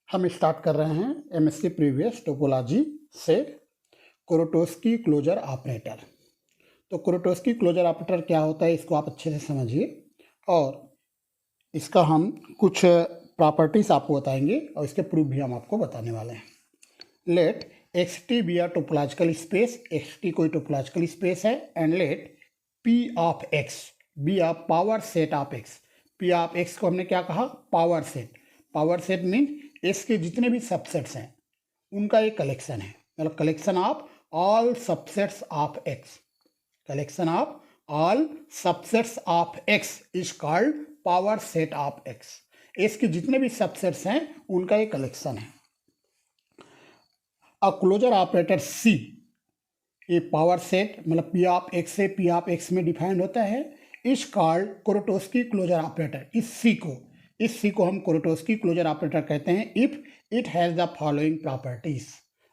हम स्टार्ट कर रहे हैं एमएससी प्रीवियस टोपोलॉजी से कुरोटोस्की क्लोजर ऑपरेटर। तो कुरोटोस्की क्लोजर ऑपरेटर क्या होता है इसको आप अच्छे से समझिए और इसका हम कुछ प्रॉपर्टीज आपको बताएंगे और इसके प्रूफ भी हम आपको बताने वाले हैं। Let X T be are topological space, X T कोई टोपोलॉजिकल स्पेस है and let P of X be a power set of X. P of X को हमने क्या कहा? Power set. Power set mean X के जितने भी subsets हैं उनका एक कलेक्शन है, मतलब collection of all subsets of x. Collection of all subsets of x is called power set of x. X के जितने भी सबसेट्स हैं उनका एक कलेक्शन है। अ क्लोजर ऑपरेटर सी, ये पावर सेट मतलब पी ऑफ एक्स से पी ऑफ एक्स में डिफाइंड होता है, इज कॉल्ड कुरोटोस्की क्लोजर ऑपरेटर। इस सी को हम कुरोटोस्की क्लोजर ऑपरेटर कहते हैं if it has the following properties.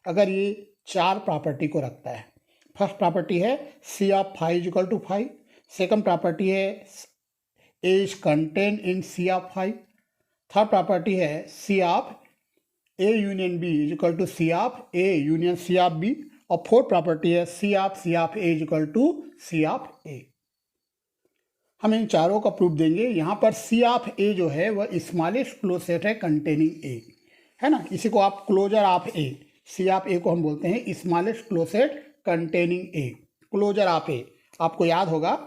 अगर ये चार प्रॉपर्टी को रखता है। फर्स्ट प्रॉपर्टी है C of five is equal to five. Second property है A is contain in C of five. Third property है C of A union B is equal to C of A union C of B. और fourth property है C of A is equal to C of A. हम इन चारों का proof देंगे। यहाँ पर सी ऑफ ए जो है वह स्मॉलेस्ट क्लोज सेट है कंटेनिंग ए, है ना। इसी को आप closure of A, C of A को हम बोलते हैं smallest close set containing A, closure of A. आपको याद होगा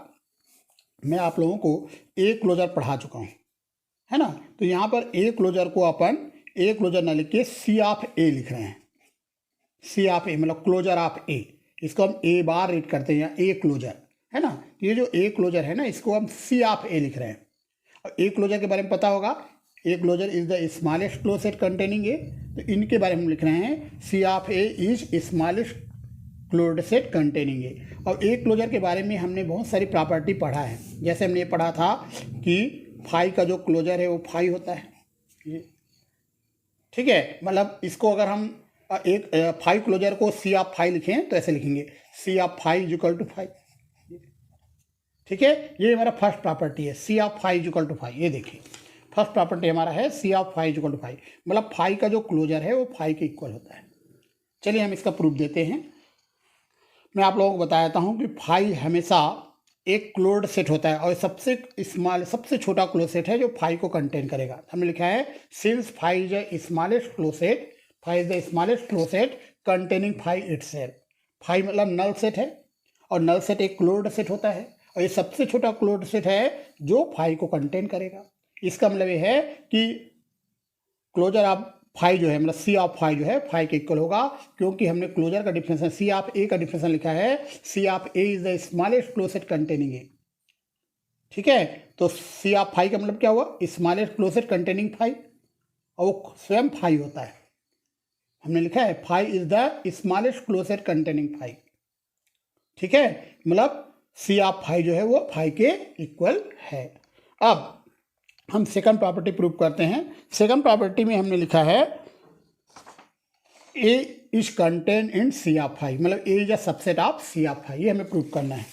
मैं आप लोगों को ए क्लोजर पढ़ा चुका हूँ, है ना। तो यहाँ पर ए क्लोजर को अपन ए क्लोजर ना लिख के सी ऑफ ए लिख रहे हैं। सी ऑफ ए मतलब क्लोजर ऑफ ए, इसको हम ए बार रीड करते हैं, ए क्लोजर, है ना। ये जो ए क्लोजर है ना इसको हम सी ऑफ ए लिख रहे हैं। और ए क्लोजर के बारे में पता होगा, A closure is the smallest close set containing A. तो इनके बारे में हम लिख रहे हैं C of A is smallest close set containing A. और ए क्लोजर के बारे में हमने बहुत सारी प्रॉपर्टी पढ़ा है। जैसे हमने ये पढ़ा था कि फाइव का जो क्लोजर है वो फाइव होता है, ये ठीक है। मतलब इसको अगर हम एक फाइव क्लोजर को सी ऑफ फाइव लिखें तो ऐसे लिखेंगे C of five is equal to five, ठीक है। ये हमारा फर्स्ट प्रॉपर्टी है C of five equal to five. ये देखिए फर्स्ट प्रॉपर्टी हमारा है C of five equal to five, मतलब फाइव का जो क्लोजर है वो फाइव के इक्वल होता है। चलिए हम इसका प्रूफ देते हैं। मैं आप लोगों को बताता हूँ कि फाइव हमेशा एक क्लोज्ड सेट होता है और सबसे स्मॉल सबसे छोटा क्लोज सेट है जो फाइव को कंटेन करेगा। हमने लिखा है since five is the smallest close set, five is the smallest close set containing five itself. Five मतलब नल सेट है और नल सेट एक क्लोज्ड सेट होता है और ये सबसे छोटा क्लोज्ड सेट है जो फाइव को कंटेन करेगा। इसका मतलब ये है कि क्लोजर ऑफ फाइव जो है मतलब सी ऑफ फाइव जो है फाइव के इक्वल होगा, क्योंकि हमने क्लोजर का डिफिनेशन सी ऑफ ए का डिफिनेशन लिखा है C of A is the smallest close set containing A, ठीक है। तो सी ऑफ फाइव का मतलब क्या हुआ? Smallest close set containing five, और वो स्वयं फाइव होता है। हमने लिखा है five is the smallest close set containing five, ठीक है। मतलब सी ऑफ फाइव जो है वो फाइव के इक्वल है। अब हम सेकंड प्रॉपर्टी प्रूव करते हैं। सेकंड प्रॉपर्टी में हमने लिखा है A is contain in C of five, मतलब A is a subset of C of five. ये हमें प्रूव करना है।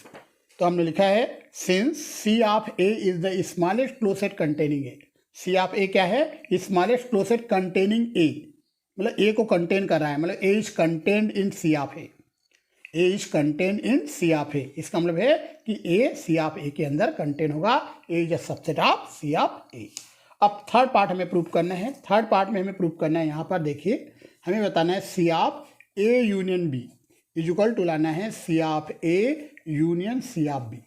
तो हमने लिखा है since C of A is the smallest close set containing A. C of A क्या है? Smallest close set containing A, मतलब ए को कंटेन कर रहा है, मतलब A is contained in C of A. A is contain in C of ए, इसका मतलब है कि ए सी ऑफ ए के अंदर कंटेन होगा। A is a subset of C of A. अब थर्ड पार्ट हमें प्रूव करना है। थर्ड पार्ट में हमें प्रूव करना है, यहाँ पर देखिए हमें बताना है C of A union B is equal to लाना है C of A union C of B,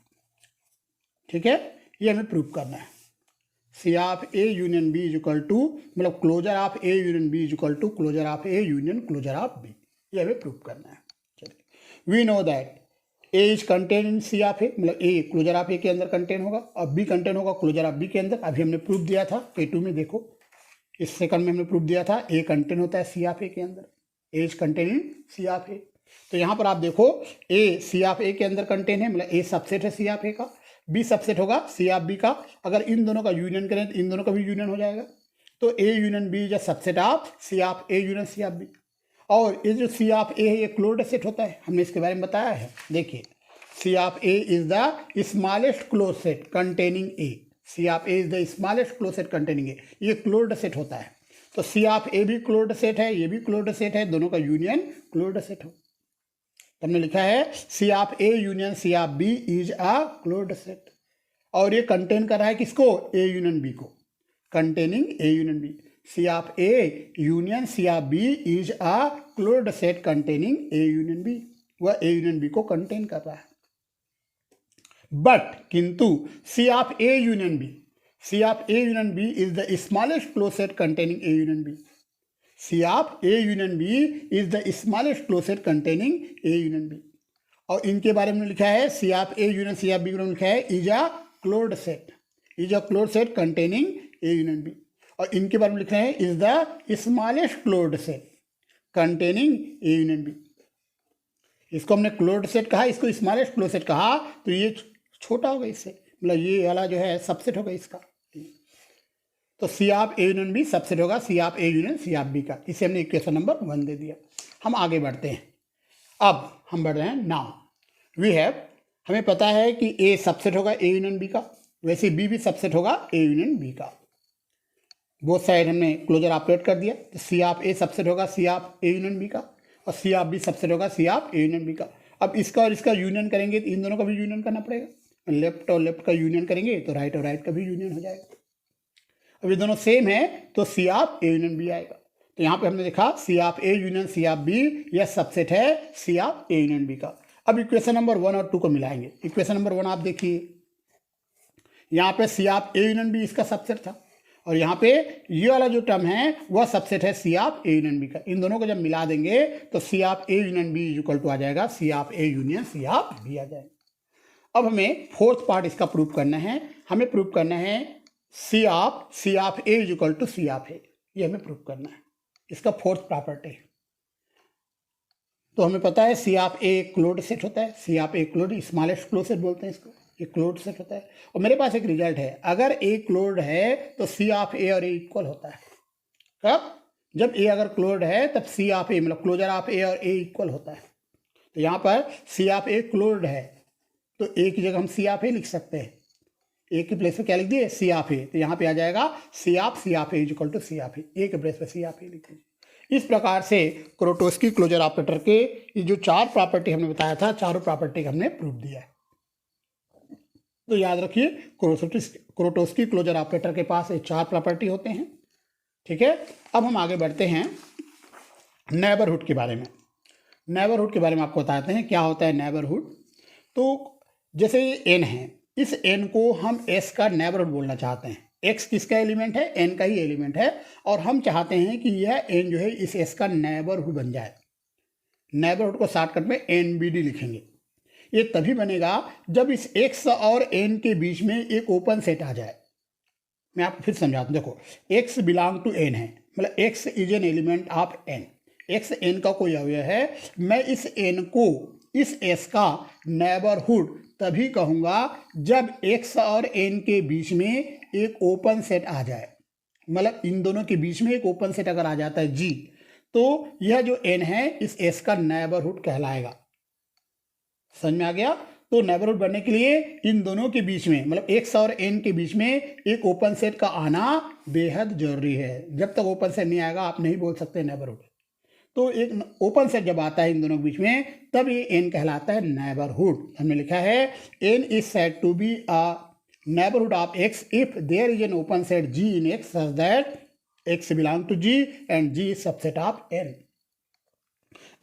ठीक है। ये हमें प्रूव करना है। C of A union B is equal to मतलब closure of A union B is equal to closure of A union closure of B, ये हमें prove करना है। We know that A is contain in C of A, मतलब A closure of A के अंदर contain होगा और be contain होगा क्लोजर ऑफ बी के अंदर। अभी हमने प्रूफ दिया था K2 में, देखो इस सेकंड में हमने प्रूफ दिया था ए कंटेन होता है सी ऑफ ए के अंदर, A is contain in C of A. तो यहाँ पर आप देखो ए सी ऑफ ए के अंदर कंटेन है, मतलब ए सबसेट है सी ऑफ ए का, बी सबसेट होगा सी ऑफ बी का। अगर इन दोनों का यूनियन करें तो इन दोनों का भी यूनियन हो जाएगा। तो A union B is a subset of C of A union C of B. और ये जो सी ऑफ ए है ये क्लोज्ड सेट होता है, हमने इसके बारे में बताया है। देखिए C of A is the smallest close set containing A, C of A is the smallest close set containing A, ये क्लोज्ड सेट होता है। तो सी ऑफ ए भी क्लोज्ड सेट है, ये भी क्लोज्ड सेट है, दोनों का यूनियन क्लोज्ड सेट हो। हमने लिखा है C of A union C of B is a closed set, और ये कंटेन कर रहा है किसको, ए यूनियन बी को, containing A union B. C of A union C of B is a closed set containing A union B, वह A union B को contain कर रहा है। बट किंतु C of A union B, C of A union B is the smallest close set containing A union B, C of A union B is the smallest close set containing A union B. और इनके बारे में लिखा है C of A union C of B में लिखा है is a closed set, is a closed set containing A union B, और इनके बारे में लिख रहे हैं is the smallest closed set containing A union B. इसको हमने क्लोज्ड सेट कहा, इसको स्मॉलेस्ट क्लोज्ड सेट कहा, तो ये छोटा होगा इससे, मतलब ये वाला जो है सबसेट होगा इसका। तो C of A union B subset होगा C of A union C of B का। इसे हमने इक्वेशन नंबर 1 दे दिया। हम आगे बढ़ते हैं। अब हम बढ़ रहे हैं नाउ वी हैव, हमें पता है कि ए सबसेट होगा ए यूनियन बी का, वैसे बी भी सबसेट होगा ए यूनियन बी का। बोथ साइड हमने क्लोजर ऑपरेट कर दिया, तो सी ऑफ ए सबसेट होगा C of A union B का, और सी ऑफ बी सबसेट होगा C of A union B का। अब इसका और इसका यूनियन करेंगे तो इन दोनों का भी यूनियन करना पड़ेगा, लेफ्ट और लेफ्ट का यूनियन करेंगे तो राइट और राइट का भी यूनियन हो जाएगा। अब ये दोनों सेम है तो C of A union B आएगा। तो यहाँ पे हमने देखा C of A union C of B, यह सबसेट है C of A union B का। अब इक्वेशन नंबर 1 और 2 को मिलाएंगे। इक्वेशन नंबर 1 आप देखिए, यहाँ पे सी ऑफ ए यूनियन बी इसका सबसेट था, और यहाँ पे ये वाला जो टर्म है वह सबसेट है C of A union B का। इन दोनों को जब मिला देंगे तो C of A union B equal to आ जाएगा C of A union C of B आ जाएगा। अब हमें फोर्थ पार्ट इसका प्रूव करना है। हमें प्रूव करना है C of A is equal to C of A, ये हमें प्रूव करना है, इसका फोर्थ प्रॉपर्टी। तो हमें पता है C of A closed set होता है, C of A closed, smallest close set बोलते हैं इसको, ये क्लोज्ड सेट होता है। और मेरे पास एक रिजल्ट है, अगर ए क्लोज्ड है तो सी ऑफ ए और ए इक्वल होता है। कब? जब ए अगर क्लोज्ड है तब सी ऑफ ए मतलब क्लोजर ऑफ ए और ए इक्वल होता है। तो यहाँ पर सी ऑफ ए क्लोज्ड है तो ए की जगह हम सी ऑफ ए लिख सकते हैं, ए की प्लेस पे क्या लिख दिए सी ऑफ ए, तो यहाँ पे आ जाएगा C of A is equal to C of A के प्लेस पे सी ऑफ ए लिख दीजिए। इस प्रकार से क्रोटोस्की क्लोजर ऑपरेटर के ये जो 4 प्रॉपर्टी हमने बताया था, चारों प्रॉपर्टी हमने प्रूव दिया है। तो याद रखिए क्रोटोस्की क्लोजर ऑपरेटर के पास ये 4 प्रॉपर्टी होते हैं। ठीक है, अब हम आगे बढ़ते हैं नेबरहुड के बारे में। नेबरहुड के बारे में आपको बताते हैं क्या होता है नेबरहुड। तो जैसे ये एन है, इस एन को हम एस का नेबरहुड बोलना चाहते हैं। एक्स किसका एलिमेंट है? एन का ही एलिमेंट है, और हम चाहते हैं कि यह एन जो है इस एस का नेबरहुड बन जाए। नेबरहुड को शॉर्टकट में एनबीडी लिखेंगे। ये तभी बनेगा जब इस एक्स और एन के बीच में एक ओपन सेट आ जाए। मैं आपको फिर समझाता हूँ। देखो, एक्स बिलोंग टू एन है, मतलब X is an element of N, X N का कोई अवयव है। मैं इस एन को इस एस का नेबरहुड तभी कहूँगा जब एक्स और एन के बीच में एक ओपन सेट आ जाए, मतलब इन दोनों के बीच में एक ओपन सेट अगर आ जाता है जी, तो यह जो एन है इस एस का नेबरहुड कहलाएगा। समझ में आ गया? तो नेबरहुड बनने के लिए इन दोनों के बीच में, मतलब एक्स और एन के बीच में एक ओपन सेट का आना बेहद जरूरी है। जब तक ओपन सेट नहीं आएगा आप नहीं बोल सकते नेबरहुड। तो एक ओपन सेट जब आता है इन दोनों के बीच में तब ये एन कहलाता है नेबरहुड। हमने लिखा है N is said to be a neighbourhood of X if there is an open set G in X such that X belong to G and G is subset of N.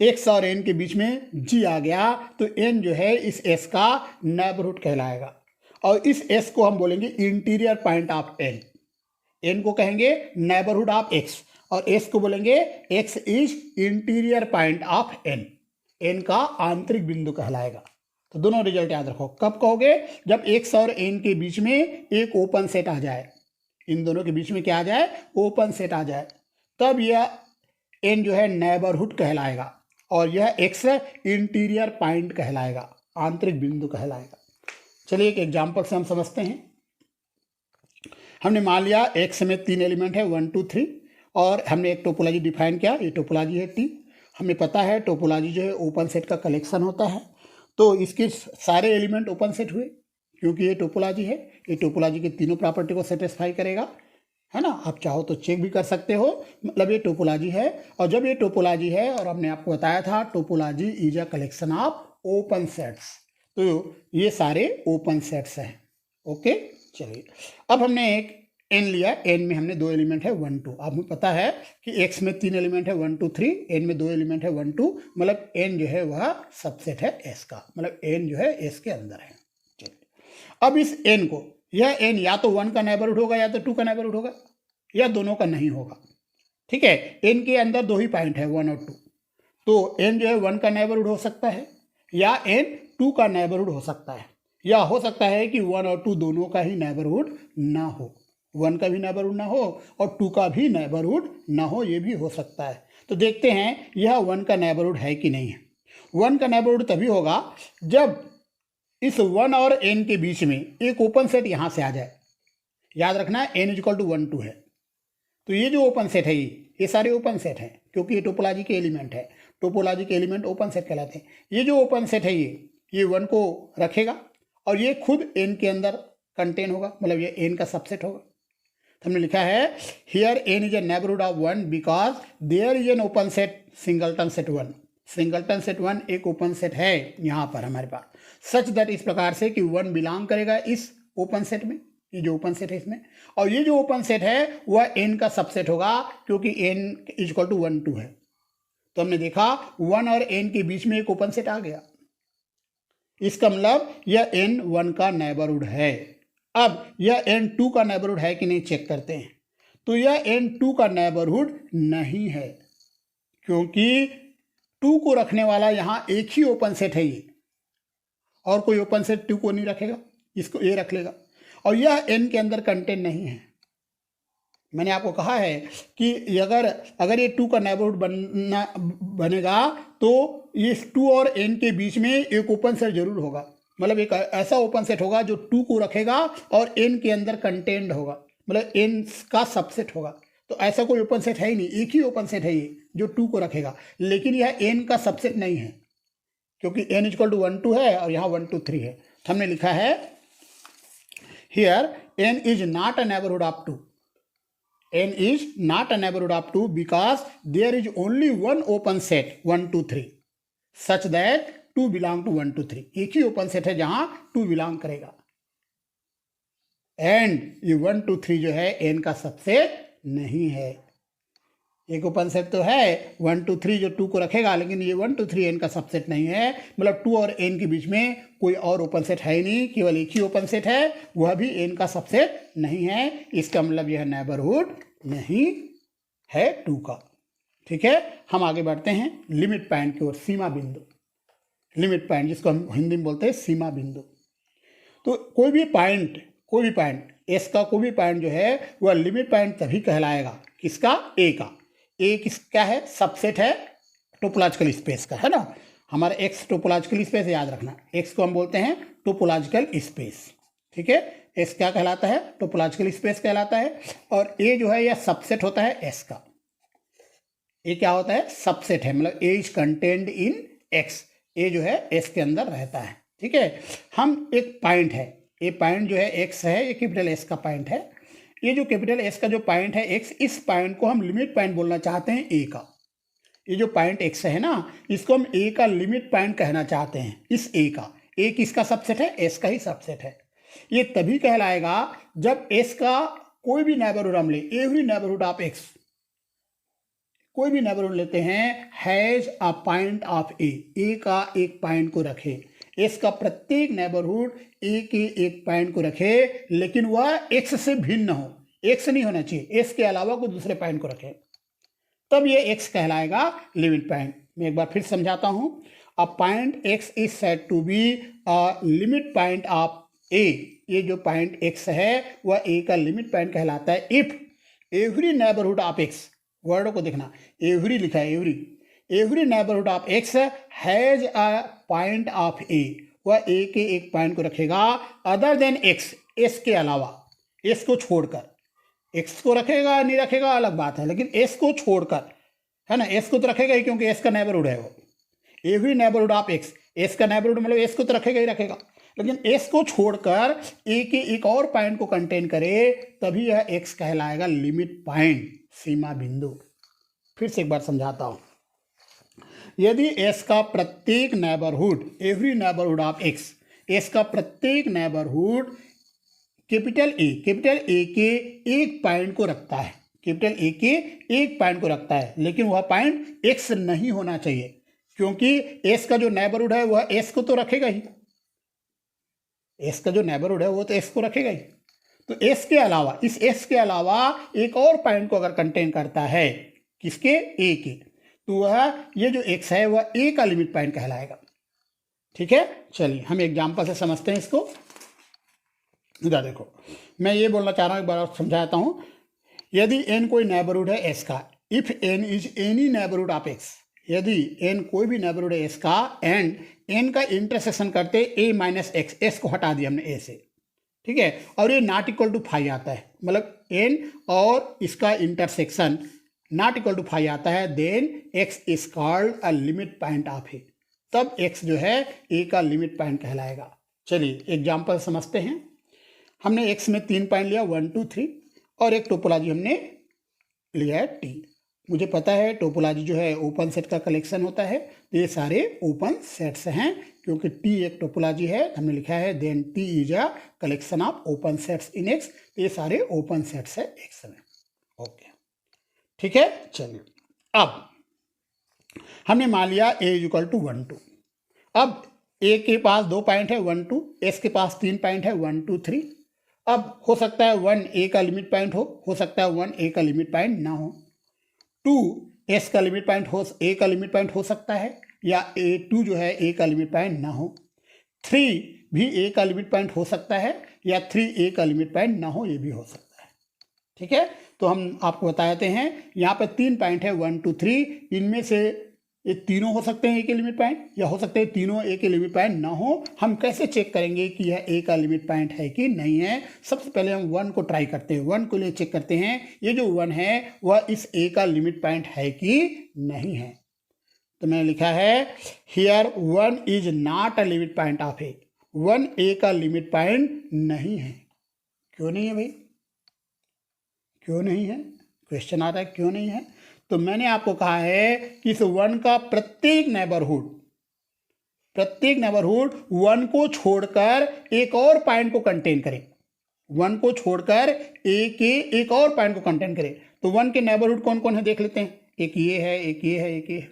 X और N के बीच में जी आ गया तो N जो है इस S का नेबरहुड कहलाएगा, और इस एस को हम बोलेंगे interior point of N. N को कहेंगे नेबरहुड ऑफ एक्स और एस को बोलेंगे X is interior point of N, N का आंतरिक बिंदु कहलाएगा। तो दोनों रिजल्ट याद रखो। कब कहोगे? जब एक्स और एन के बीच में एक ओपन सेट आ जाए, इन दोनों के बीच में क्या आ जाए? ओपन सेट आ जाए, तब यह एन जो है नेबरहुड कहलाएगा और यह एक्स इंटीरियर पॉइंट कहलाएगा, आंतरिक बिंदु कहलाएगा। चलिए एक एग्जाम्पल से हम समझते हैं। हमने मान लिया एक्स में 3 एलिमेंट है 1 2 3, और हमने एक टोपोलॉजी डिफाइन किया। ये टोपोलॉजी है टी। हमें पता है टोपोलॉजी जो है ओपन सेट का कलेक्शन होता है, तो इसके सारे एलिमेंट ओपन सेट हुए क्योंकि ये टोपोलॉजी है। ये टोपोलॉजी की तीनों प्रॉपर्टी को सेटिस्फाई करेगा। है ना। आप चाहो तो चेक भी कर सकते हो, मतलब ये टोपोलॉजी है। और जब ये टोपोलॉजी है, और हमने आपको बताया था topology is a collection of open sets, तो ये सारे ओपन सेट्स हैं। ओके, चलिए अब हमने एक एन लिया, एन में हमने दो एलिमेंट है 1 2। आपको पता है कि एक्स में 3 एलिमेंट है 1 2 3, एन में 2 एलिमेंट है 1 2, मतलब एन जो है वह सबसेट है एस का, मतलब एन जो है एस के अंदर है। चलिए अब इस एन को, यह एन या तो 1 का नेबरहुड होगा या तो 2 का नेबरहुड होगा, या दोनों का नहीं होगा। ठीक है, एन के अंदर दो ही पॉइंट है 1 और 2, तो एन जो है 1 का नेबरहुड हो सकता है या एन 2 का नेबरहुड हो सकता है, या हो सकता है कि 1 और 2 दोनों का ही नेबरहुड ना हो, 1 का भी नेबरहुड ना हो और 2 का भी नेबरहुड ना हो, ये भी हो सकता है। तो देखते हैं यह 1 का नेबरहुड है कि नहीं है। 1 का नेबरहुड तभी होगा जब इस 1 और n के बीच में एक ओपन सेट यहाँ से आ जाए। याद रखना n इज इक्वल टू 1 2 है, तो ये जो ओपन सेट है ये सारे ओपन सेट हैं, क्योंकि ये टोपोलॉजी के एलिमेंट है। टोपोलॉजी के एलिमेंट ओपन सेट कहलाते हैं। ये जो ओपन सेट है ये 1 को रखेगा और ये खुद n के अंदर कंटेन होगा, मतलब ये n का सबसेट होगा। तो हमने लिखा है here n is a neighbourhood of 1 because there is an open set singleton set 1। Singleton set 1 एक ओपन सेट है यहाँ पर हमारे पास, सच दैट इस प्रकार से कि 1 बिलोंग करेगा इस ओपन सेट में, ये जो ओपन सेट है इसमें, और ये जो ओपन सेट है वह n का सबसेट होगा, क्योंकि n इज इक्वल टू 1 2 है। तो हमने देखा 1 और n के बीच में एक ओपन सेट आ गया, इसका मतलब यह n 1 का नेबरहुड है। अब यह n 2 का नेबरहुड है कि नहीं चेक करते हैं। तो यह n 2 का नेबरहुड नहीं है, क्योंकि 2 को रखने वाला यहाँ एक ही ओपन सेट है ये, और कोई ओपन सेट 2 को नहीं रखेगा, इसको ये रख लेगा। और यह n के अंदर कंटेंट नहीं है। मैंने आपको कहा है कि अगर ये 2 का नेबरहुड बनेगा तो ये 2 और n के बीच में एक ओपन सेट जरूर होगा, मतलब एक ऐसा ओपन सेट होगा जो 2 को रखेगा और n के अंदर कंटेंट होगा, मतलब n का सबसेट होगा। तो ऐसा कोई ओपन सेट है ही नहीं, एक ही ओपन सेट है ये जो 2 को रखेगा, लेकिन यह n का सबसेट नहीं है, क्योंकि n इक्वल टू 1 2 है और यहाँ 1 2 3है। तो हमने लिखा है here n is not a neighbourhood of 2, n is not a neighborhood of 2 because there is only one open set 1 2 3 such that 2 belong to 1 2 3। एक ही ओपन सेट है जहां 2 बिलोंग करेगा, एंड ये 1 2 3 जो है n का सबसेट नहीं है। एक ओपन सेट तो है 1 2 3 जो 2 को रखेगा, लेकिन ये 1 2 3 n का सबसेट नहीं है, मतलब 2 और n के बीच में कोई और ओपन सेट है ही नहीं, केवल एक ही ओपन सेट है, वह भी n का सबसेट नहीं है। इसका मतलब यह नेबरहुड नहीं है 2 का। ठीक है, हम आगे बढ़ते हैं लिमिट पॉइंट की ओर, सीमा बिंदु। लिमिट पॉइंट जिसको हम हिंदी में बोलते हैं सीमा बिंदु। तो कोई भी पॉइंट एस का कोई भी पॉइंट जो है वह लिमिट पॉइंट तभी कहलाएगा, किसका, ए का। ए किसका है, सबसेट है टोपोलॉजिकल स्पेस का, है ना। हमारा एक्स टोपोलॉजिकल स्पेस, याद रखना एक्स को हम बोलते हैं टोपोलॉजिकल स्पेस। ठीक है, एस क्या कहलाता है, टोपोलॉजिकल स्पेस कहलाता है। और ए जो है यह सबसेट होता है एस का। ए क्या होता है, सबसेट है, मतलब A is contained in x, ए जो है एस के अंदर रहता है। ठीक है, हम एक पॉइंट है, ये पॉइंट जो है एक्स है, ये कैपिटल एस का पॉइंट है। ये जो कैपिटल एस का जो पॉइंट है एक्स, इस पॉइंट को हम लिमिट पॉइंट बोलना चाहते हैं ए का। ये जो पॉइंट एक्स है ना, इसको हम ए का लिमिट पॉइंट कहना चाहते हैं। इस ए का, ए किसका सबसेट है, एस का ही सबसेट है। ये तभी कहलाएगा जब एस का कोई भी नेबरहुड हम ले, एवरी नेबरहुड ऑफ एक्स, कोई भी नेबरहुड लेते हैं, has a point of A का एक पॉइंट को रखे। एस का प्रत्येक नेबरहुड ए के एक पॉइंट को रखे, लेकिन वह एक्स से भिन्न हो, एक्स नहीं होना चाहिए, एक्स के अलावा कोई दूसरे पॉइंट को रखे, तब ये एक्स कहलाएगा लिमिट पॉइंट। मैं एक बार फिर समझाता हूं। A point X is said to be a limit point of A. ये जो पॉइंट एक्स है वह ए का लिमिट पॉइंट कहलाता है if every neighbourhood of X, word को देखना, एवरी लिखा है, every neighbourhood of x has a point of A, वह ए के एक पॉइंट को रखेगा अदर देन एक्स, एस के अलावा, एस को छोड़कर। एक्स को रखेगा नहीं रखेगा अलग बात है, लेकिन एस को छोड़कर, है ना, एस को तो रखेगा ही क्योंकि एस का नेबरहुड है वो। Every neighbourhood of x, S का नेबरहुड मतलब एस को तो रखेगा ही रखेगा, लेकिन एस को छोड़कर ए के एक और पॉइंट को कंटेन करे तभी यह एक्स कहलाएगा लिमिट पॉइंट, सीमा बिंदु। फिर से एक बार समझाता हूं। यदि एस का प्रत्येक neighbourhood, every neighbourhood of x, S का प्रत्येक नेबरहुड कैपिटल ए के एक पॉइंट को रखता है, कैपिटल ए के एक पॉइंट को रखता है, लेकिन वह पॉइंट एक्स नहीं होना चाहिए, क्योंकि एस का जो नेबरहुड है वह एस को तो रखेगा ही, एस का जो नेबरहुड है वो तो एस को रखेगा ही। तो एस के अलावा, इस एस के अलावा एक और पॉइंट को अगर कंटेन करता है, किसके, ए के, तो वह ये जो एक्स है वह ए का लिमिट पॉइंट कहलाएगा। ठीक है, चलिए हम एग्जांपल से समझते हैं इसको। इधर देखो, मैं ये बोलना चाह रहा हूँ, एक बार और समझाता हूँ। यदि एन कोई नेबरहुड है एस का, if N is any neighbourhood of X, यदि एन कोई भी नेबरहुड है एस का एंड एन का इंटरसेक्शन करते ए माइनस एक्स, एस को हटा दिया हमने ए से, ठीक है, और ये नॉट इक्वल टू फाइव आता है, मतलब एन और इसका intersection not equal to five आता है, then X is called a limit point of A, तब एक्स जो है ए का लिमिट पॉइंट कहलाएगा। चलिए एग्जाम्पल समझते हैं। हमने एक्स में 3 पॉइंट लिया, 1 2 3, और एक टोपोलॉजी हमने लिया है टी। मुझे पता है टोपोलॉजी जो है ओपन सेट का कलेक्शन होता है, तो ये सारे ओपन सेट्स हैं, क्योंकि टी एक टोपोलॉजी है, हमने लिखा है then T is a collection of open sets in X, तो ये सारे ओपन सेट्स है एक्स में। ओके, ठीक है। चलिए अब हमने मान लिया ए इज इक्वल टू 1 2। अब ए के पास 2 पॉइंट है 1 2, एस के पास 3 पॉइंट है 1 2 3। अब हो सकता है 1 ए का लिमिट पॉइंट हो सकता है 1 ए का लिमिट पॉइंट ना हो, 2 एस का लिमिट पॉइंट हो, ए का लिमिट पॉइंट हो सकता है, या A2 जो है ए का लिमिट पॉइंट ना हो, 3 भी ए का लिमिट पॉइंट हो सकता है, या 3 ए का लिमिट पॉइंट ना हो, ये भी हो सकता है। ठीक है, तो हम आपको बता देते हैं, यहाँ पे 3 पॉइंट है 1 2 3, इनमें से ये तीनों हो सकते हैं ए के लिमिट पॉइंट, या हो सकते हैं तीनों ए के लिमिट पॉइंट ना हो। हम कैसे चेक करेंगे कि यह ए का लिमिट पॉइंट है कि नहीं है? सबसे पहले हम 1 को ट्राई करते हैं, 1 को लिए चेक करते हैं ये जो 1 है वह इस ए का लिमिट पॉइंट है कि नहीं है। तो मैंने लिखा है here 1 is not a limit point of A, 1 A का लिमिट पॉइंट नहीं है। क्यों नहीं है भाई, क्यों नहीं है? क्वेश्चन आता है क्यों नहीं है। तो मैंने आपको कहा है कि इस 1 का प्रत्येक नेबरहुड 1 को छोड़कर एक और पॉइंट को कंटेन करे, 1 को छोड़कर ए के एक और पॉइंट को कंटेन करे। तो 1 के नेबरहुड कौन कौन है देख लेते हैं, एक ये है, एक ये है, एक ये है।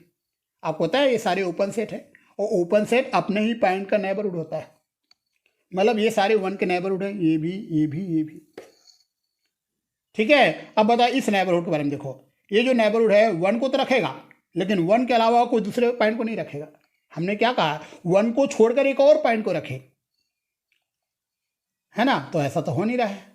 आपको पता है ये सारे ओपन सेट है, और ओपन सेट अपने ही पॉइंट का नेबरहुड होता है, मतलब ये सारे 1 के नेबरहुड है, ये भी ये भी ये भी। ठीक है, अब बता इस नेबरहुड के बारे में देखो, ये जो नेबरहुड है 1 को तो रखेगा, लेकिन 1 के अलावा कोई दूसरे पॉइंट को नहीं रखेगा। हमने क्या कहा, 1 को छोड़कर एक और पॉइंट को रखे, है ना, तो ऐसा तो हो नहीं रहा है।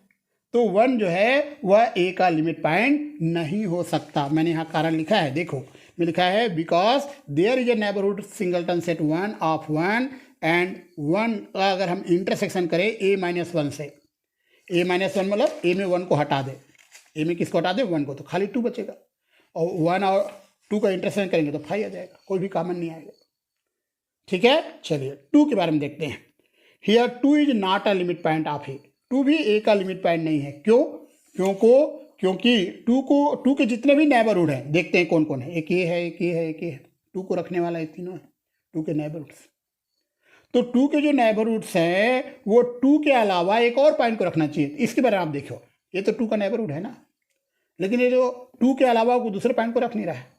तो 1 जो है वह ए का लिमिट पॉइंट नहीं हो सकता। मैंने यहाँ कारण लिखा है, देखो मैं लिखा है because there is a neighbourhood singleton set 1 of 1 and 1 का अगर हम इंटरसेक्शन करें ए माइनस 1 से, ए माइनस 1 मतलब ए में 1 को हटा दे, ए में किसको हटा दे, 1 को, तो खाली 2 बचेगा, और 1 और 2 का इंटरसेक्शन करेंगे तो 5 आ जाएगा, कोई भी कॉमन नहीं आएगा। ठीक है, चलिए 2 के बारे में देखते हैं। Here 2 is not a limit point of A, 2 भी ए का लिमिट पॉइंट नहीं है। क्योंकि 2 के जितने भी नेबरहुड हैं देखते हैं कौन कौन है, एक ये है, एक ये है, एक ये है, 2 को रखने वाला ये तीनों है 2 के नेबरहुड्स। तो 2 के जो नेबरहुड्स हैं वो 2 के अलावा एक और पॉइंट को रखना चाहिए। इसके बारे में आप देखो, ये तो 2 का नेबरहुड है ना, लेकिन ये जो 2 के अलावा वो दूसरे पॉइंट को रख नहीं रहा है।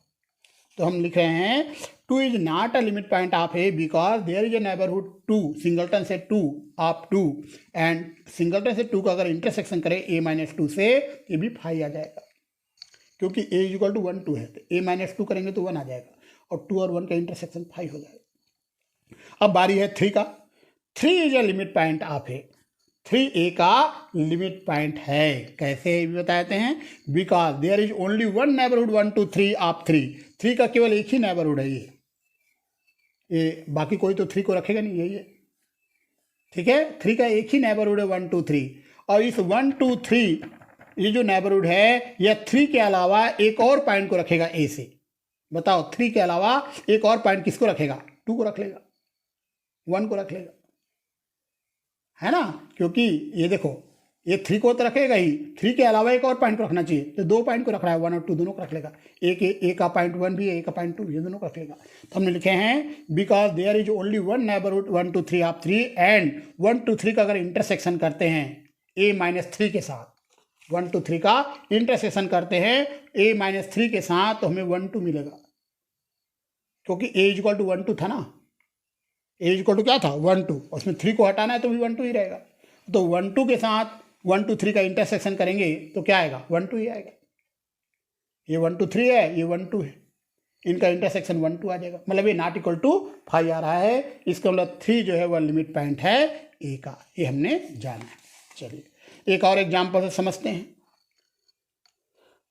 तो हम लिख रहे हैं 2 is not a limit point of A because there is a neighbourhood 2 singleton से 2 ऑफ 2 एंड सिंगलटन से 2 का अगर इंटरसेक्शन करें ए माइनस 2 से, ये भी 5 आ जाएगा, क्योंकि ए इज इक्वल टू 1 2 है, तो ए माइनस 2 करेंगे तो 1 आ जाएगा, और 2 और 1 का इंटरसेक्शन 5 हो जाएगा। अब बारी है 3 का। 3 is a limit point of A, 3 A का लिमिट पॉइंट है। कैसे भी बताते हैं, because there is only 1 neighbourhood 1 2 3 of 3 का केवल एक ही नेबरहुड है ये बाकी कोई तो 3 को रखेगा नहीं, यही है। ठीक है, 3 का एक ही नेबरहुड है 1 2 3, और इस 1 2 3 ये जो नेबरहुड है यह 3 के अलावा एक और पॉइंट को रखेगा ए से। बताओ 3 के अलावा एक और पॉइंट किसको रखेगा, 2 को रख लेगा, 1 को रख लेगा। है ना, क्योंकि ये देखो ये 3 को तो रखेगा ही, 3 के अलावा एक और पॉइंट को रखना चाहिए, तो 2 पॉइंट को रख रहा है, 1 और 2 दोनों को रख लेगा। एक का पॉइंट 1 भी है, एक का पॉइंट 2, ये दोनों को रख लेगा। तो हमने लिखे हैं because there is only one neighbourhood 1 2 3 of 3 and 1 2 3 का अगर इंटरसेक्शन करते हैं a-3 के साथ, 1 2 3 का इंटरसेक्शन करते हैं a-3 के साथ, तो हमें 1 2 मिलेगा, क्योंकि a इक्वल टू 1 2 था ना, a इक्वल टू क्या था 1 2, उसमें 3 को हटाना है तो भी 1 2 ही रहेगा। तो 1 2 के साथ 1 2 3 का इंटरसेक्शन करेंगे तो क्या आएगा 1 2 ही आएगा। ये 1 2 3 है, ये 1 2 है, इनका इंटरसेक्शन 1 2 आ जाएगा, मतलब ये नॉट इक्वल टू 5 आ रहा है। इसका मतलब 3 जो है वह लिमिट पॉइंट है ए का, ये हमने जाना है। चलिए एक और एग्जाम्पल से समझते हैं।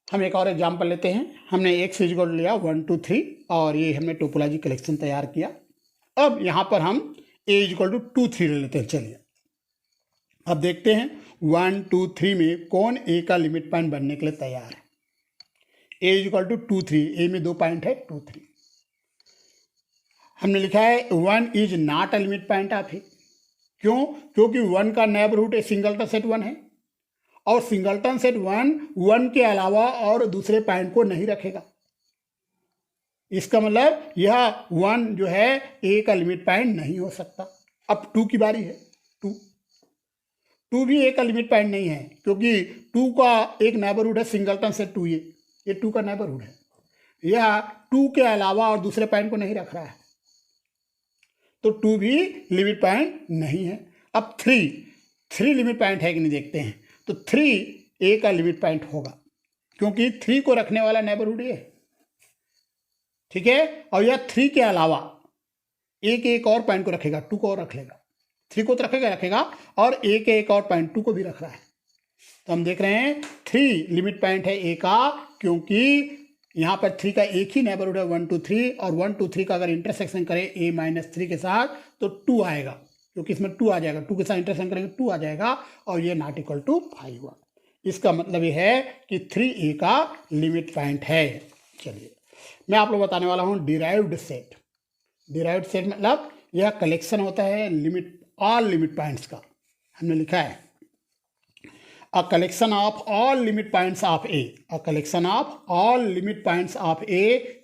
हम एक और एग्जाम्पल लेते हैं। हमने x इक्वल लिया 1 2 3 और ये हमने टोपोलॉजी कलेक्शन तैयार किया। अब यहाँ पर हम a इक्वल टू 2 3 ले लेते हैं। चलिए अब देखते हैं 1 2 3 में कौन a का लिमिट पॉइंट बनने के लिए तैयार है। a इक्वल टू 2 3, a में 2 पॉइंट है 2 3। हमने लिखा है 1 is not a limit point of A. क्यों? क्योंकि 1 का नेबरहुड ए सिंगलटन सेट 1 है और सिंगलटन सेट 1 के अलावा और दूसरे पॉइंट को नहीं रखेगा। इसका मतलब यह 1 जो है ए का लिमिट पॉइंट नहीं हो सकता। अब 2 की बारी है। 2 भी ए का लिमिट पॉइंट नहीं है, क्योंकि 2 का एक नेबरहुड है सिंगलटन सेट 2, ये 2 का नेबरहुड है। यह 2 के अलावा और दूसरे पॉइंट को नहीं रख रहा है, तो 2 भी लिमिट पॉइंट नहीं है। अब 3 लिमिट पॉइंट है कि नहीं देखते हैं। तो 3 ए का लिमिट पॉइंट होगा, क्योंकि 3 को रखने वाला नेबरहुड ये है, ठीक है। और यह 3 के अलावा एक और पॉइंट को रखेगा, 2 को और रख लेगा। 3 को तो रखेगा और एक और पॉइंट 2 को भी रख रहा है। तो हम देख रहे हैं 3 लिमिट पॉइंट है ए का, क्योंकि यहाँ पर 3 का एक ही नेबरहुड है 1 2 3 और 1 2 3 का अगर इंटरसेक्शन करें a-3 के साथ तो 2 आएगा, क्योंकि इसमें 2 आ जाएगा, 2 के साथ इंटरसेक्शन करेंगे 2 आ जाएगा और ये नॉट इक्वल टू 5 हुआ। इसका मतलब ये है कि 3 ए का लिमिट पॉइंट है। चलिए मैं आप लोग बताने वाला हूँ डिराइव्ड सेट। डिराइव्ड सेट मतलब यह कलेक्शन होता है ऑल लिमिट पॉइंट्स का। हमने लिखा है a collection of all limit points of A. A collection of all limit points of A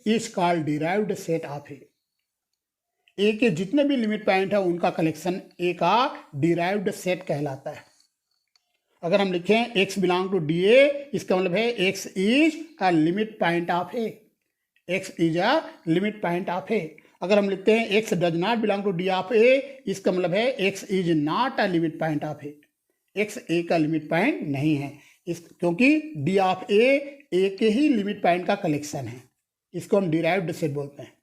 is called derived set of A. A के जितने भी लिमिट पॉइंट है उनका कलेक्शन A का डिराइव्ड सेट कहलाता है। अगर हम लिखें x बिलोंग टू DA, इसका मतलब है x is a limit point of A। x is a limit point of A। अगर हम लिखते हैं x does not belong to D of A, इसका मतलब है x is not a limit point of A। x A का limit point नहीं है, क्योंकि डी ऑफ ए के ही लिमिट पॉइंट का कलेक्शन है। इसको हम डिराइव्ड सेट बोलते हैं।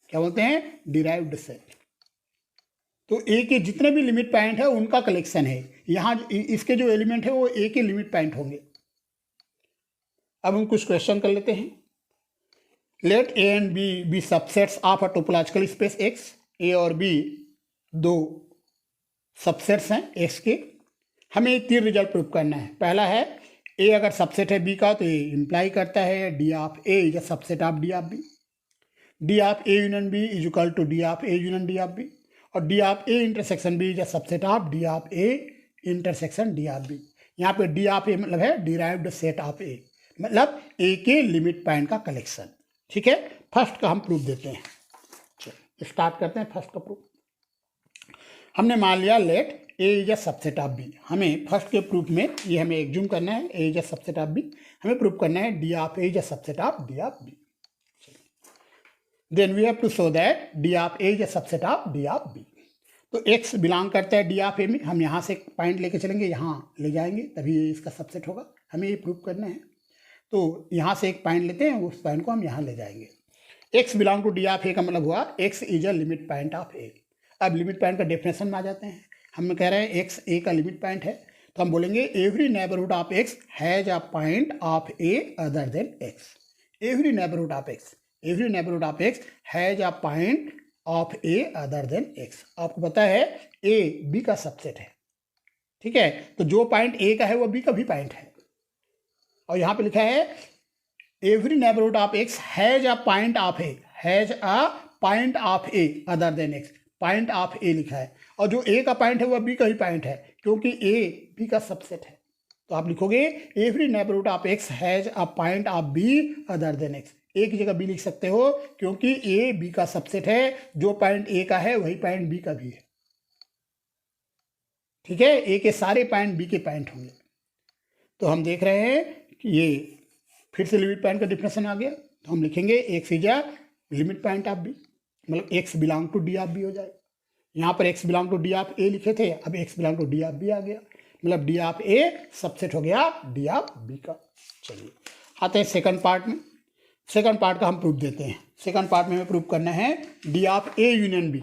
क्या बोलते हैं? Derived set. तो ए के जितने भी लिमिट पॉइंट है उनका कलेक्शन है। यहाँ इसके जो एलिमेंट है वो ए के लिमिट पॉइंट होंगे। अब हम कुछ क्वेश्चन कर लेते हैं। Let A and B subsets of a topological space X. A और बी 2 सबसेट्स हैं एक्स के। हमें 3 रिजल्ट प्रूव करना है। पहला है ए अगर सबसेट है बी का तो ये इंप्लाई करता है D of A is a subset of D of B. D of A union B is equal to D of A union D of B, और D of A intersection B is a subset of D of A intersection D of B. यहाँ पे D of A मतलब है derived set of A, मतलब ए के limit point का collection. ठीक है, फर्स्ट का हम प्रूफ देते हैं। चलिए स्टार्ट करते हैं फर्स्ट का प्रूफ। हमने मान लिया let A is a subset of B. हमें फर्स्ट के प्रूफ में ये हमें एग्ज्यूम करना है A is a subset of B. हमें प्रूफ करना है D of A is a subset of D of B. Then we have to show that D of A is a subset of D of B. तो x belong करता है D of ए में। हम यहाँ से एक पॉइंट लेके चलेंगे, यहाँ ले जाएंगे, तभी ये इसका सबसेट होगा। हमें ये प्रूफ करना है। तो यहाँ से एक पॉइंट लेते हैं, उस पॉइंट को हम यहाँ ले जाएंगे। X belong to D of A का मतलब हुआ x is a limit point of A. अब लिमिट पॉइंट का डेफिनेशन में आ जाते हैं। हम कह रहे हैं एक्स ए का लिमिट पॉइंट है, तो हम बोलेंगे every neighbourhood of x has a point of A other than x. Every neighbourhood of x, every neighbourhood of x has a point of A other than x. आपको पता है A B का subset है, ठीक है। तो जो point A का है वो बी का भी पॉइंट है। और यहाँ पे लिखा है every neighbourhood of x has a point of A, has a point of A other than x. Point of A लिखा है, और जो ए का पॉइंट है वह बी का ही पॉइंट है, क्योंकि ए बी का सबसेट है। तो आप लिखोगे every neighbourhood of x has a point of B other than x. A की जगह बी लिख सकते हो क्योंकि ए बी का सबसेट है, जो पॉइंट ए का है वही पॉइंट बी का भी है। ठीक है, ए के सारे पॉइंट बी के पॉइंट होंगे। तो हम देख रहे हैं कि ये फिर से लिमिट पॉइंट का डिफिनेशन आ गया। तो हम लिखेंगे x is a limit point of B, मतलब x belong to D of B हो जाएगा। यहाँ पर x belong to D of A लिखे थे, अब x belong to D of B आ गया, मतलब डी ऑफ ए सबसेट हो गया डी ऑफ बी का। चलिए आते हैं सेकंड पार्ट में। सेकंड पार्ट का हम प्रूफ देते हैं। सेकंड पार्ट में हमें प्रूफ करना है D of A union B,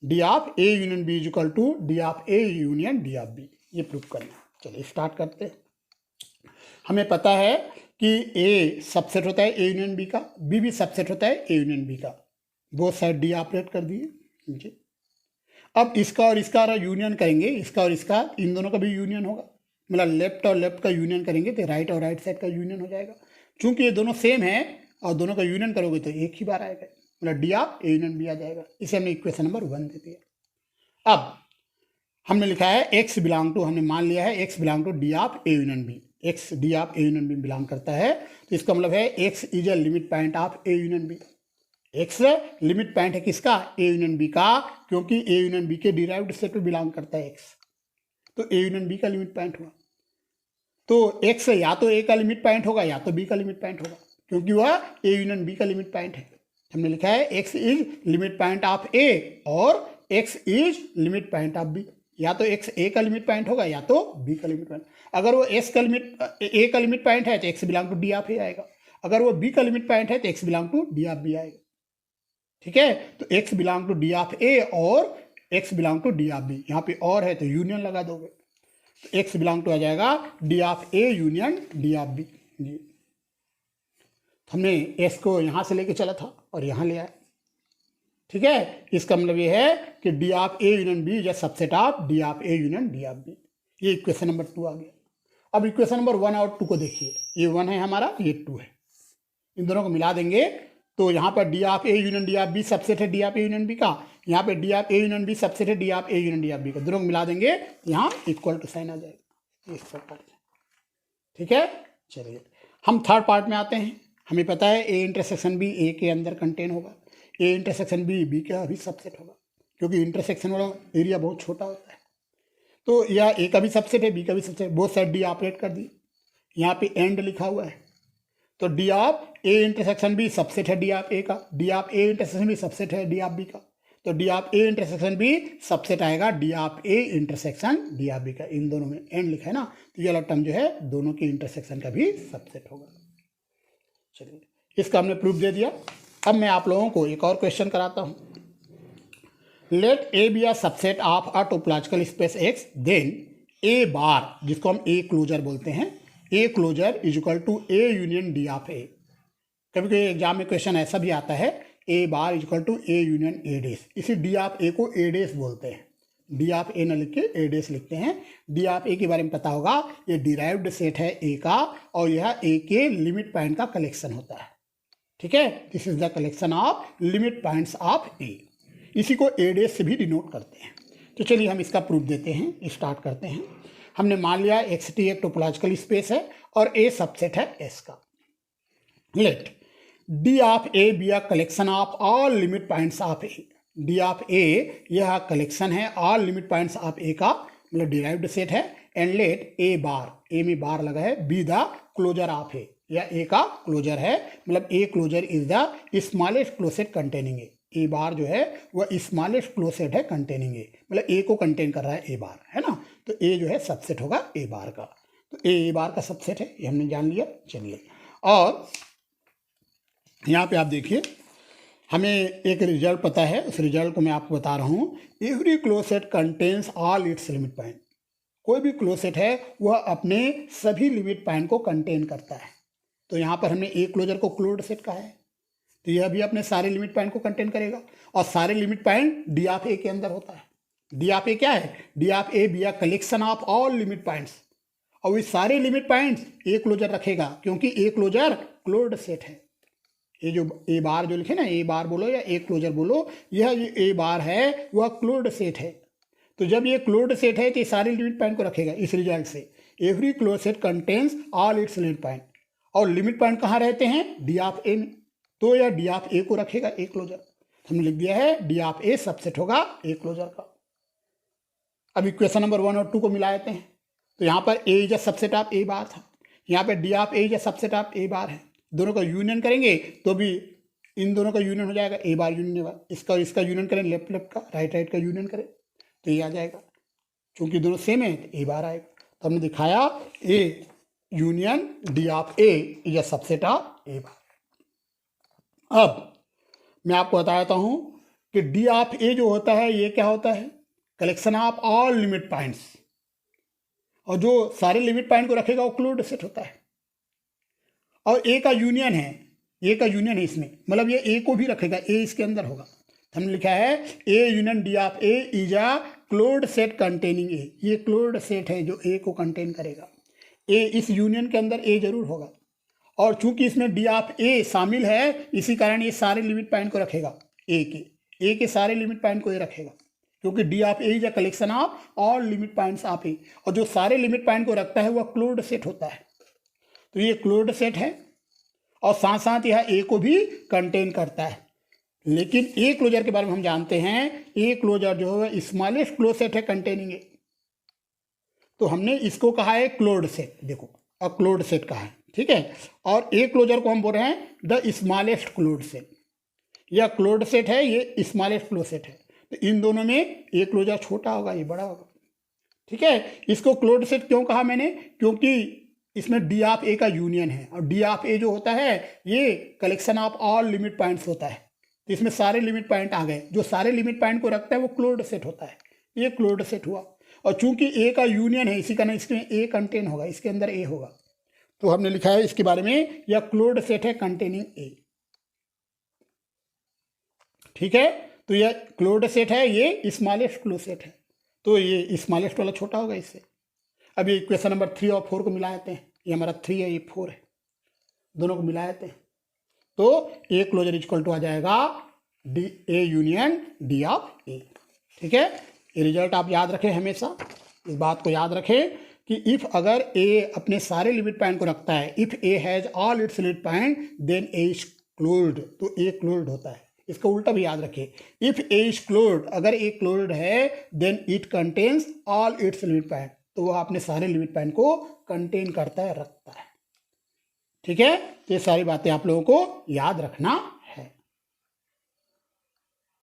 D of A union B is equal to D of A union D of B, ये प्रूफ करना है। चलिए स्टार्ट करते हैं। हमें पता है कि ए सबसेट होता है ए यूनियन बी का, बी भी सबसेट होता है ए यूनियन बी का। बोथ साइड डी ऑपरेट कर दिए नीचे। अब इसका और इसका यूनियन करेंगे, इसका और इसका, इन दोनों का भी यूनियन होगा, मतलब लेफ्ट और लेफ्ट का यूनियन करेंगे तो राइट और राइट साइड का यूनियन हो जाएगा। चूंकि ये दोनों सेम है और दोनों का यूनियन करोगे तो एक ही बार आएगा, मतलब D of A union B आ जाएगा। इसे हमने इक्वेशन नंबर 1 दे दिया। अब हमने लिखा है एक्स बिलोंग टू, हमने मान लिया है x belong to D of A union B, x D of A union B belong करता है। तो इसका मतलब है x is a limit point of A union B. X limit point है किसका? ए यूनियन बी का, क्योंकि ए यूनियन बी के डिराइव्ड सेट में बिलोंग करता है एक्स, तो ए यूनियन बी का लिमिट पॉइंट हुआ। तो एक्स या तो ए का लिमिट पॉइंट होगा या तो बी का लिमिट पॉइंट होगा, क्योंकि वह ए यूनियन बी का लिमिट पॉइंट है। हमने लिखा है x is limit point of A और x is limit point of B. या तो एक्स ए का लिमिट पॉइंट होगा या तो बी का लिमिट पॉइंट। अगर वो एस का लिमिट ए का लिमिट पॉइंट है तो x belong to D of A आएगा, अगर वो बी का लिमिट पॉइंट है तो x belong to D of B आएगा। ठीक है, तो x belong to D of A और x belong to D of B, यहाँ पे और है तो यूनियन लगा दोगे, तो एक्स बिलोंग टू आ जाएगा D of A union D of B. जी, हमने एस को यहाँ से लेके चला था और यहाँ ले आए। ठीक है, इसका मतलब ये है कि D of A union B is subset of D of A union D of B. ये इक्वेशन नंबर 2 आ गया। अब इक्वेशन नंबर 1 और 2 को देखिए, ये 1 है हमारा, ये 2 है, इन दोनों को मिला देंगे तो यहाँ पर D of A union D of B subset है D of A union B का, यहाँ पे D of A union B subset है D of A union D of B का। दोनों को मिला देंगे, यहाँ इक्वल टू साइन आ जाएगा इस प्रकार से। ठीक है, चलिए हम थर्ड पार्ट में आते हैं। हमें पता है ए इंटरसेक्शन बी ए के अंदर कंटेन होगा, ए इंटरसेक्शन बी बी का भी सबसेट होगा, क्योंकि इंटरसेक्शन वाला एरिया बहुत छोटा होता है। तो यह ए का भी सबसेट है, बी का भी subset, both side D operate कर दी। यहाँ पे एंड लिखा हुआ है, तो D of A intersection B subset है डी ऑफ ए का, D of A intersection B subset है डी ऑफ बी का, तो D of A intersection B subset आएगा D of A intersection D of B का। इन दोनों में एंड लिखा है ना, तो ये वाला टर्म जो है दोनों के इंटरसेक्शन का भी सबसेट होगा। चलिए, इसका हमने प्रूफ दे दिया। अब मैं आप लोगों को एक और क्वेश्चन कराता हूँ। Let A B a subset of a topological space X, then A bar, जिसको हम ए क्लोजर बोलते हैं, A closure is equal to A union D of A. कभी कभी एग्जाम में क्वेश्चन ऐसा भी आता है, A bar is equal to A union A dash. इसी डी ऑफ ए को ए डेस बोलते हैं, डी ऑफ ए न लिख के ए डेस लिखते हैं। डी ऑफ ए के बारे में पता होगा, ये डिराइव्ड सेट है ए का और यह ए के लिमिट पॉइंट का कलेक्शन होता है। ठीक है, this is the collection of limit points of A. इसी को ए डेस से भी डिनोट करते हैं। तो चलिए हम इसका प्रूफ देते हैं, स्टार्ट करते हैं। हमने मान लिया एक्स टी एक टोपोलॉजिकल स्पेस है और ए सबसेट है एस का। Let D of A B a collection of all limit points of A. D of A यह कलेक्शन है all limit points of A का, मतलब डिराइव्ड सेट है। And let A bar, A में bar लगा है, be the closure of A, या A का क्लोजर है, मतलब A closure is the smallest closet containing A. A bar जो है वह स्मॉलेस्ट क्लोसेट है कंटेनिंग ए, मतलब ए को कंटेन कर रहा है ए बार, है ना। तो ए जो है सबसेट होगा ए बार का, तो ए बार का सबसेट है, ये हमने जान लिया। चलिए, और यहाँ पे आप देखिए, हमें एक रिजल्ट पता है, उस रिजल्ट को मैं आपको बता रहा हूँ। Every closet contains all its limit point. कोई भी क्लोसेट है वह अपने सभी लिमिट पॉइंट को कंटेन करता है। तो यहाँ पर हमने ए क्लोजर को क्लोज्ड सेट कहा है, तो यह भी अपने सारे लिमिट पॉइंट को कंटेन करेगा, और सारे limit point D of A के अंदर होता है। डी ऑफ ए क्या है? D of A B a collection of all limit points, और ये सारे लिमिट पॉइंट्स ए क्लोजर रखेगा, क्योंकि ए क्लोजर क्लोज्ड सेट है। ये जो ए बार जो लिखे ना, ए बार बोलो या ए क्लोजर बोलो, यह जो ए बार है वह क्लोज्ड सेट है। तो जब ये क्लोज्ड सेट है तो ये सारे लिमिट पॉइंट को रखेगा। इस रिजल्ट से every close set contains all its limit point, और लिमिट पॉइंट कहाँ रहते हैं, डी ऑफ ए में, तो यह डी ऑफ ए को रखेगा ए क्लोजर। हमने लिख दिया है डी ऑफ ए सबसेट होगा ए क्लोजर का। अब इक्वेशन नंबर 1 और 2 को मिला देते हैं। तो यहाँ पर A is a subset of A bar था, यहाँ पे D of A is a subset of A bar है। दोनों का यूनियन करेंगे तो भी इन दोनों का यूनियन हो जाएगा, ए बार यूनियन ए बार। इसका इसका यूनियन करें, लेफ्ट लेफ्ट का, राइट राइट का यूनियन करें तो ये आ जाएगा। चूंकि दोनों सेम है तो ए बार आएगा। तो हमने दिखाया A union D of A is a subset of A bar. अब मैं आपको बताता हूं कि डी ऑफ ए जो होता है ये क्या होता है, collection of all limit points, और जो सारे लिमिट पॉइंट को रखेगा वो क्लोज्ड सेट होता है। और ए का यूनियन है, ए का यूनियन है इसमें, मतलब ये ए को भी रखेगा, ए इसके अंदर होगा। हमने लिखा है ए union D of A is a closed set containing A. ये क्लोज्ड सेट है जो ए को कंटेन करेगा। ए इस यूनियन के अंदर ए जरूर होगा, और चूंकि इसमें डी ऑफ ए शामिल है इसी कारण ये सारे लिमिट पॉइंट को रखेगा, ए के सारे लिमिट पॉइंट को ये रखेगा, क्योंकि D of A is a collection of all limit points of A, और जो सारे लिमिट पॉइंट को रखता है वह क्लोज्ड सेट होता है। तो ये क्लोज्ड सेट है और साथ साथ यह ए को भी कंटेन करता है। लेकिन ए क्लोजर के बारे में हम जानते हैं, ए क्लोजर जो है स्मॉलेस्ट क्लोज सेट है कंटेनिंग ए। तो हमने इसको कहा है क्लोज्ड सेट, देखो अब क्लोज्ड सेट कहा है, ठीक है। और ए क्लोजर को हम बोल रहे हैं द स्मॉलेस्ट क्लोज्ड सेट। यह क्लोज्ड सेट है, ये स्मॉलेस्ट क्लोज सेट है। तो इन दोनों में ए क्लोजर छोटा होगा, ये बड़ा होगा, ठीक है। इसको क्लोज्ड सेट क्यों कहा मैंने, क्योंकि इसमें डी ऑफ ए का यूनियन है, और डी ऑफ ए जो होता है ये collection of all limit points होता है। तो इसमें सारे लिमिट पॉइंट आ गए, जो सारे लिमिट पॉइंट को रखता है वो क्लोज्ड सेट होता है। ये क्लोज्ड सेट हुआ, और चूंकि ए का यूनियन है इसी कारण इसमें ए कंटेन होगा, इसके अंदर ए होगा। तो हमने लिखा है इसके बारे में यह क्लोज्ड सेट है कंटेनिंग ए, ठीक है। तो यह क्लोज्ड सेट है, ये स्मॉलेस्ट क्लोज सेट है, तो ये स्मॉलेस्ट वाला छोटा होगा इससे। अब ये इक्वेशन नंबर 3 और 4 को मिला देते हैं। ये हमारा 3 है, ये 4 है, दोनों को मिला देते हैं। तो ए क्लोजर इक्वल टू आ जाएगा D A union D of A, ठीक है। ये रिजल्ट आप याद रखें, हमेशा इस बात को याद रखें कि इफ अगर ए अपने सारे लिमिट पॉइंट को रखता है, if A has all its limit point then A is closed, तो ए क्लोज्ड होता है। इसका उल्टा भी याद रखें, इफ ए इज क्लोज्ड, अगर ए क्लोज्ड है then it contains all its limit point, तो वह अपने सारे लिमिट पॉइंट को कंटेन करता है, रखता है, ठीक है। तो ये सारी बातें आप लोगों को याद रखना